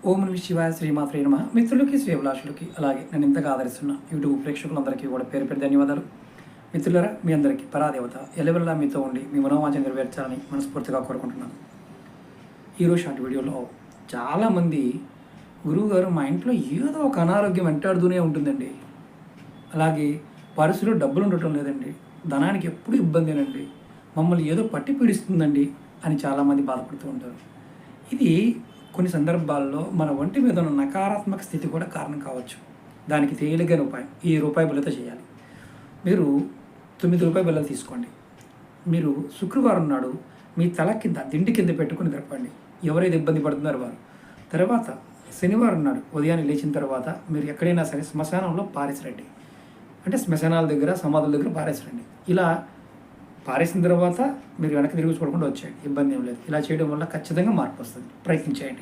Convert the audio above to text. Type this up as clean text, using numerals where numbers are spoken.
ఓం నమః శివాయ శ్రీమాత్రే నమః. మిత్రులకి శ్రేభిలాషులకి అలాగే నన్ను ఇంతగా ఆదరిస్తున్న యూట్యూబ్ ప్రేక్షకులందరికీ కూడా పేరు పేరు ధన్యవాదాలు. మిత్రులారా, మీ అందరికీ పరాదేవత ఎల్లవెల్లా మీతో ఉండి మీ మనోవాంఛ నెరవేర్చాలని మనస్ఫూర్తిగా కోరుకుంటున్నాను. ఈరోజు షార్ట్ వీడియోలో చాలామంది గురువుగారు మా ఇంట్లో ఏదో ఒక అనారోగ్యం వెంటాడుతూనే ఉంటుందండి, అలాగే పరిస్థితుల్లో డబ్బులు ఉండటం లేదండి, ధనానికి ఎప్పుడు ఇబ్బందేనండి, మమ్మల్ని ఏదో పట్టి పీడిస్తుందండి అని చాలామంది బాధపడుతూ ఉంటారు. ఇది కొన్ని సందర్భాల్లో మన ఒంటి మీద ఉన్న నకారాత్మక స్థితి కూడా కారణం కావచ్చు. దానికి తేలికైన ఉపాయం ఈ రూపాయి బిళ్ళతో చేయాలి. మీరు 9 రూపాయి బిళ్ళలు తీసుకోండి. మీరు శుక్రవారం నాడు మీ తల కింద దిండి కింద పెట్టుకుని గడపండి, ఎవరైతే ఇబ్బంది పడుతున్నారో వారు. తర్వాత శనివారం నాడు ఉదయాన్నే లేచిన తర్వాత మీరు ఎక్కడైనా సరే శ్మశానంలో పారేసిరండి. అంటే శ్మశానాల దగ్గర, సమాధుల దగ్గర పారేసిరండి. ఇలా పారేసిన తర్వాత మీరు వెనక్కి తిరిగి చూడకుండా వచ్చేయండి, ఇబ్బంది ఏం లేదు. ఇలా చేయడం వల్ల ఖచ్చితంగా మార్పు వస్తుంది. ప్రయత్నించేయండి.